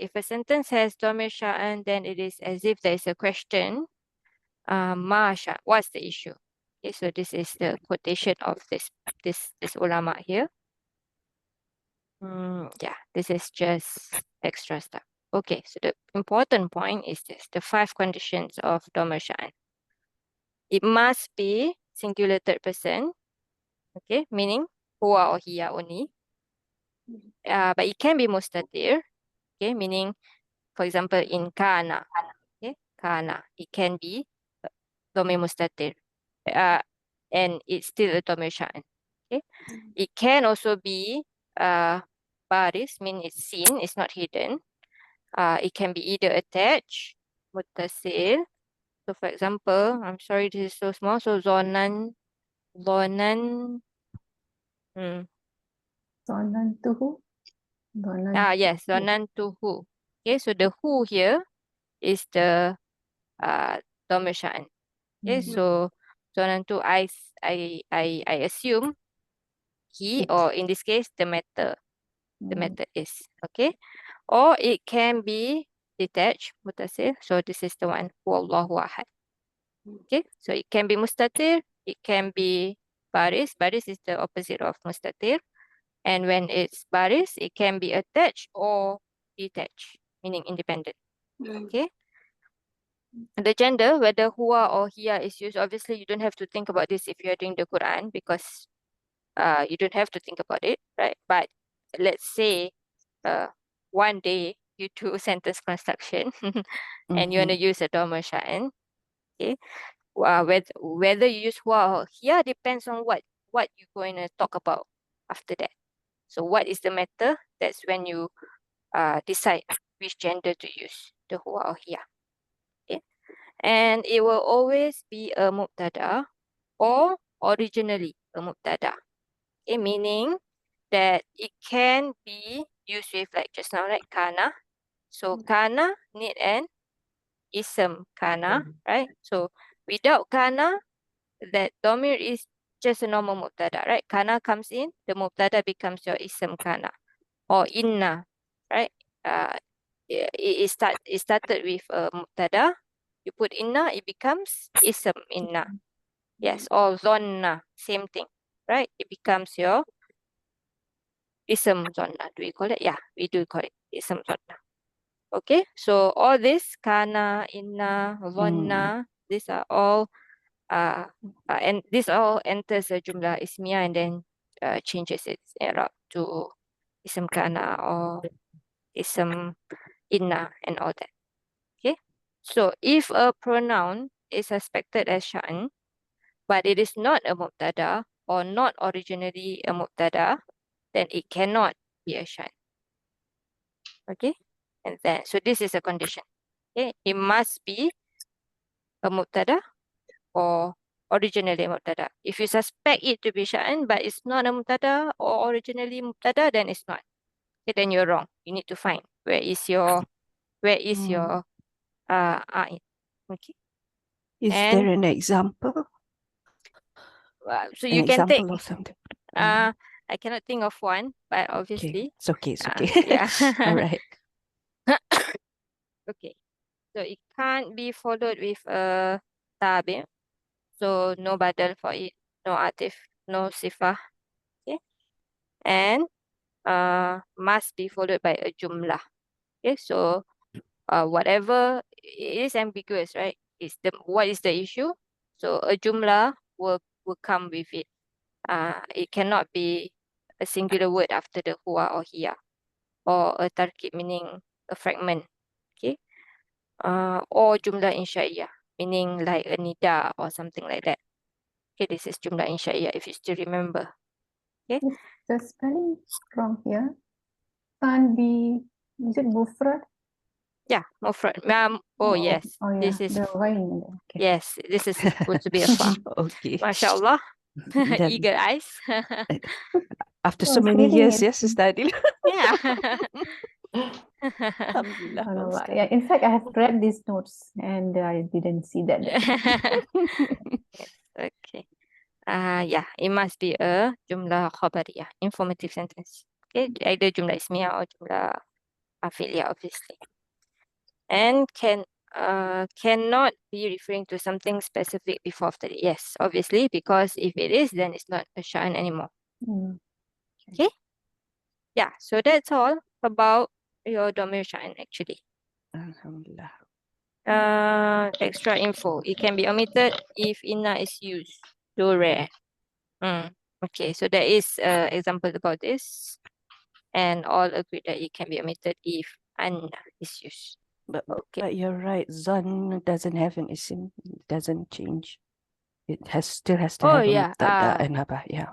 If a sentence has dhamir sha'an, then it is as if there is a question. Ma sha, what's the issue? Okay, so this is the quotation of this ulama here. Yeah, this is just extra stuff. Okay, so the important point is this: the 5 conditions of dhamir sha'an. It must be singular third person. Okay, meaning huwa or hiya only. But it can be mustatir. Okay, meaning, for example, in kana. Okay, kana. It can be dhamir mustatir. And it's still a dhamir sha'an. Okay. It can also be baris, mean it's seen, it's not hidden. It can be either attached, muttasil. So for example, I'm sorry this is so small. So zonan. Zonantuhu. Zonan. Yes, zonantuhu. Okay, so the who here is the dhamir sha'an. Okay, so zonantu, I assume he, or in this case, the matter. The matter is, okay? Or it can be detached, mutasir. So this is the one, Wallahu ahad. Okay, so it can be mustatir, it can be baris. Baris is the opposite of mustatir. And when it's baris, it can be attached or detached, meaning independent. Okay. The gender, whether huwa or hiya is used, obviously you don't have to think about this if you're doing the Quran, because you don't have to think about it, right? But let's say one day you do sentence construction and you want to use a dhamir sha'an, okay? Whether you use huwa or hiya depends on what you're going to talk about after that. So what is the matter? That's when you decide which gender to use, the huwa or hiya. Okay? And it will always be a mubtada or originally a mubtada. Okay, meaning that it can be used with, like just now, like kana. So kana need an ism kana, right? So without kana, that dhamir is just a normal mubtada, right? Kana comes in, the mubtada becomes your ism kana. Or inna, right? It started with a mubtada. You put inna, it becomes ism inna. Yes, or zonna, same thing, right? It becomes your ism zonna. Do we call it? Yeah, we do call it ism zonna. Okay, so all this kana, inna, zonna, these are all and this all enters a jumlah ismiyah and then changes its i'rab to ism kana or ism inna and all that. Okay, so if a pronoun is suspected as sha'an, but it is not a mubtada or not originally a mubtada, then it cannot be a sha'an. Okay, and then so this is a condition. Okay, it must be a mubtada or originally mubtada. If you suspect it to be sha'an, but it's not a mubtada or originally mubtada, then it's not. Okay, then you're wrong. You need to find where is your a'in. Okay. Is And there an example? so An you can take example of something. I cannot think of one, but Okay, obviously it's okay. It's okay. yeah. All right. Okay. So it can't be followed with a tabi. So no badal for it, no atif, no sifah. Okay. And must be followed by a jumlah. Okay. So whatever it is ambiguous, right? What is the issue? So a jumlah will come with it. It cannot be a singular word after the huwa or hiya, or a tarkib meaning a fragment. Okay. Or jumlah insya'iyah, meaning like a nida or something like that. Okay, this is jumlah insya'iyah if you still remember. Okay. Is the spelling wrong here? Can't be, is it mufrad? Yeah, mufrad. Yes. Oh yeah, This is the wine. Okay. yes, this is supposed to be a fa. Okay. MashaAllah. Then Eagle eyes. after I so was many reading years, it. yes, Sister Adil. Yeah. Alhamdulillah. well Subhanallah. done. Yeah, in fact, I have read these notes and I didn't see that. Yes, okay. Yeah, it must be a jumlah khabariyah, informative sentence. Okay, either jumlah ismiyah or jumlah fi'liyah, obviously. And cannot be referring to something specific before after it. Yes, obviously, because if it is, then it's not a sha'an anymore. Okay. Yeah, so that's all about your domir sha'an actually. Alhamdulillah. Extra info. It can be omitted if inna is used. Too rare. Okay, so there is example about this, and all agree that it can be omitted if anna is used. But Okay. you're right. Zan doesn't have an isim. It doesn't change. It still has to Oh have a yeah. mubtada and haba. Yeah.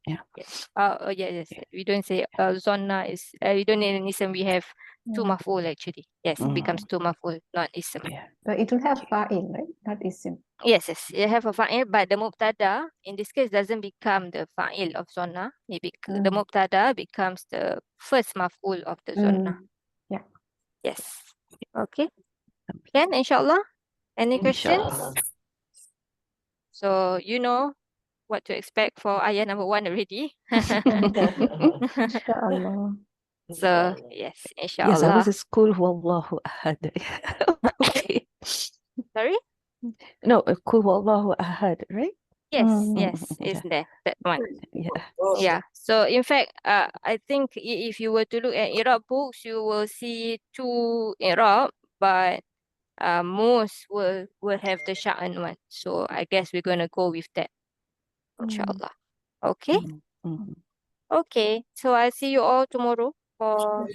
Yeah. Yes. Yes. We don't say zonna is. We don't need an ism. We have two maf'ul actually. Yes, it becomes two maf'ul, not ism. Yeah. But it will have fa'il, right? Not isim. Yes. You have a fa'il, but the mubtada in this case doesn't become the fa'il of zonna. The mubtada becomes the first maf'ul of the zonna. Yeah. Yes. Okay. Then inshallah. Any questions? Inshallah. So you know what to expect for ayah number 1 already. Inshallah. So yes, Yes, I inshallah. was at school. Wallahu ahad. Okay. Sorry? No, Kul Wallahu ahad, right? Yes, Yeah. is there that one? Yeah. Yeah. So in fact, I think if you were to look at Iraab books, you will see 2 Iraab, but most will have the sha'an one. So I guess we're gonna go with that, inshallah. Okay. Okay. So I'll see you all tomorrow for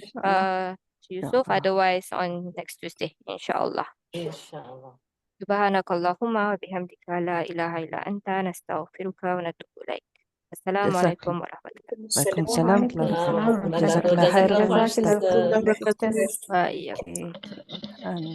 Yusuf. Otherwise on next Tuesday, inshallah. Inshallah. Subhanakallahumma wa bihamdika la ilaha illa anta nastaghfiruka wa natubu ilaik. Assalamualaikum warahmatullahi Waalaikumsalam. Waalaikumsalam. Jazakallah khairan. Jazakallah Ustaz. khairan, sisters. wabarakatuh. Wa iyyakum. Okay.